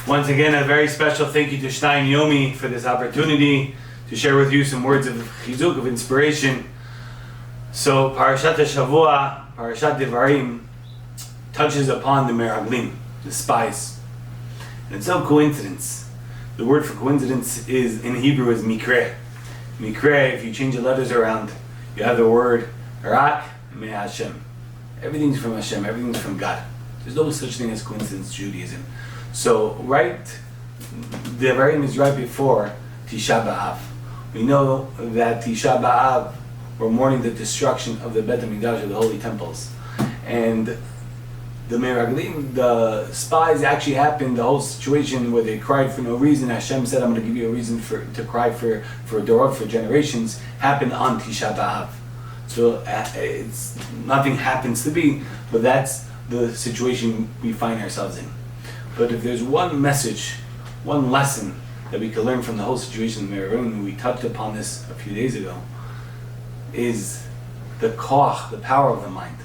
Once again, a very special thank you to Shnayim Yomi for this opportunity to share with you some words of chizuk, of inspiration. So, Parashat Shavua, Parashat Devarim, touches upon the meraglim, the spies. And it's no coincidence. The word for coincidence is, in Hebrew, is mikre. Mikre, if you change the letters around, you have the word rak me Hashem. Everything's from Hashem, everything's from God. There's no such thing as coincidence in Judaism. So, Devarim is right before Tisha B'Av. We know that Tisha B'Av, we're mourning the destruction of the Bet HaMikdash, of the holy temples. And the meraglim, the spies, actually happened, the whole situation where they cried for no reason. Hashem said, I'm going to give you a reason to cry for Dorot, for generations, happened on Tisha B'Av. So it's nothing happens to be, but that's the situation we find ourselves in. But if there's one message, one lesson that we can learn from the whole situation of Meirov, and we touched upon this a few days ago, is the koach, the power of the mind.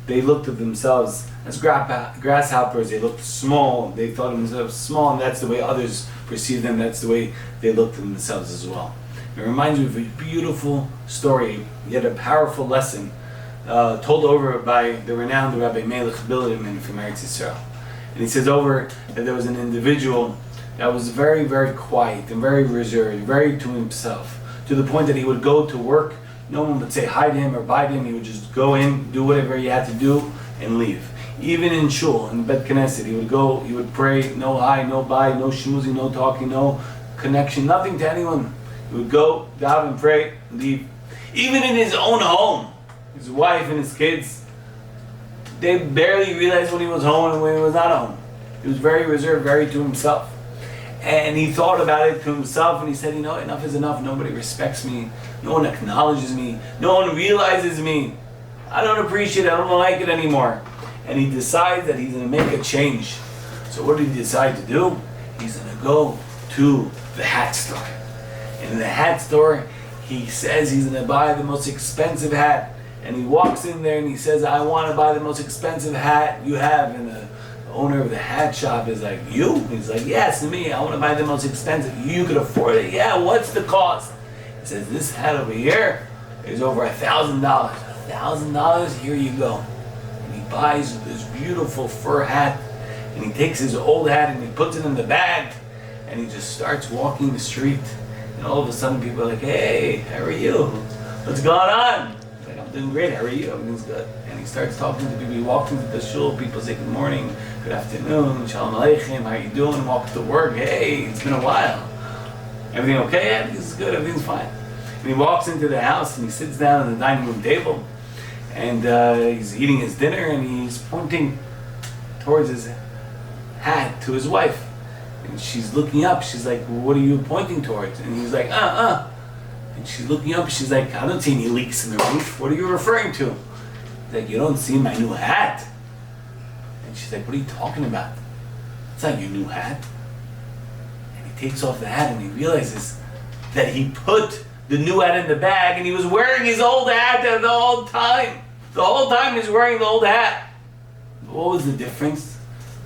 They looked at themselves as grasshoppers. They looked small. They thought of themselves small, and that's the way others perceive them. That's the way they looked at themselves as well. It reminds me of a beautiful story, yet a powerful lesson, told over by the renowned Rabbi Meirov from Eretz Yisrael. And he says over that there was an individual that was very, very quiet and very reserved, very to himself, to the point that he would go to work, no one would say hi to him or bye to him. He would just go in, do whatever he had to do, and leave. Even in shul, in Bet Knesset, he would go, he would pray, no hi, no bye, no schmoozing, no talking, no connection, nothing to anyone. He would go, daven and pray, leave. Even in his own home, his wife and his kids, they barely realized when he was home and when he was not home. He was very reserved, very to himself. And he thought about it to himself, and he said, enough is enough. Nobody respects me. No one acknowledges me. No one realizes me. I don't appreciate it. I don't like it anymore. And he decides that he's going to make a change. So what did he decide to do? He's going to go to the hat store. And in the hat store, he says he's going to buy the most expensive hat. And he walks in there and he says, I want to buy the most expensive hat you have. And the owner of the hat shop is like, you? He's like, yes, me. I want to buy the most expensive. You could afford it? Yeah, what's the cost? He says, this hat over here is over $1,000. $1,000? Here you go. And he buys this beautiful fur hat. And he takes his old hat and he puts it in the bag. And he just starts walking the street. And all of a sudden people are like, hey, how are you? What's going on? I'm doing great, how are you? Everything's good. And he starts talking to people. He walks into the shul, people say good morning, good afternoon, shalom aleichem, how you doing? Walks to work, hey, it's been a while. Everything okay? Yeah, everything's good, everything's fine. And he walks into the house and he sits down at the dining room table and he's eating his dinner and he's pointing towards his hat to his wife. And she's looking up, she's like, what are you pointing towards? And he's like, And she's looking up, she's like, I don't see any leaks in the roof. What are you referring to? He's like, you don't see my new hat? And she's like, what are you talking about? It's not your new hat. And he takes off the hat and he realizes that he put the new hat in the bag and he was wearing his old hat the whole time. The whole time he's wearing the old hat. What was the difference?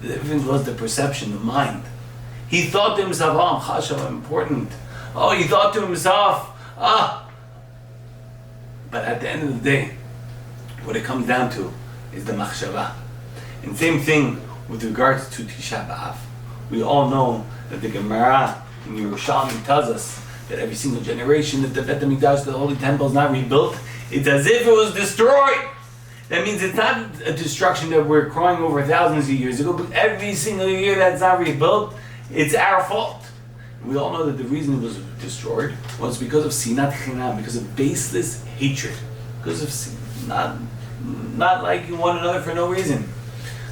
The difference was the perception, the mind. He thought to himself, oh, I'm chashav, I'm important. Oh, he thought to himself, but at the end of the day, what it comes down to is the machshava. And same thing with regards to Tisha B'Av. We all know that the Gemara in Yerushalmi tells us that every single generation that the Bet HaMikdash, the Holy Temple, is not rebuilt, it's as if it was destroyed. That means it's not a destruction that we're crying over thousands of years ago, but every single year that's not rebuilt, it's our fault. We all know that the reason it was destroyed was because of sinat chinam, because of baseless hatred, because of not liking one another for no reason.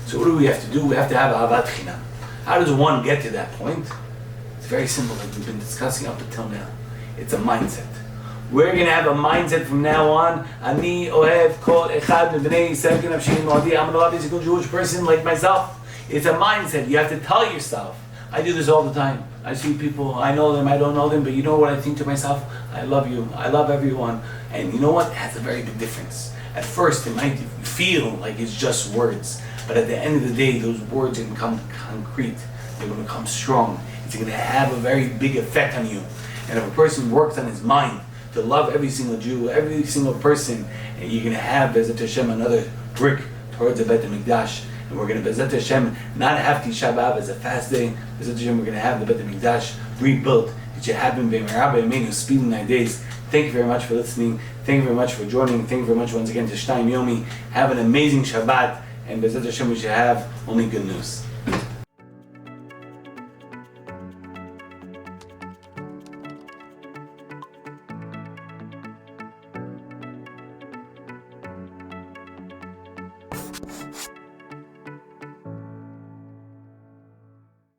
So what do we have to do? We have to have ahavat chinam. How does one get to that point? It's very simple, like we've been discussing up until now. It's a mindset. We're going to have a mindset from now on. Ani ohev kol echad mebnei Yisrael k'nafshi m'odi. I'm going to love every single Jewish person like myself. It's a mindset. You have to tell yourself. I do this all the time. I see people, I know them, I don't know them, but you know what I think to myself? I love you, I love everyone. And you know what? It has a very big difference. At first, it might feel like it's just words, but at the end of the day, those words become concrete. they're going to come strong. It's going to have a very big effect on you. And if a person works on his mind to love every single Jew, every single person, and you're going to have, Bezat Hashem, another brick towards the Beit HaMikdash. And we're going to, Bezat Hashem, not have Tisha B'Av as a fast day. Bezat Hashem, we're going to have the Beit HaMikdash rebuilt. It should happen by Rabbi Meirov, speeding 9 days. Thank you very much for listening. Thank you very much for joining. Thank you very much once again to Shnayim Yomi. Have an amazing Shabbat. And Bezat Hashem, we should have only good news.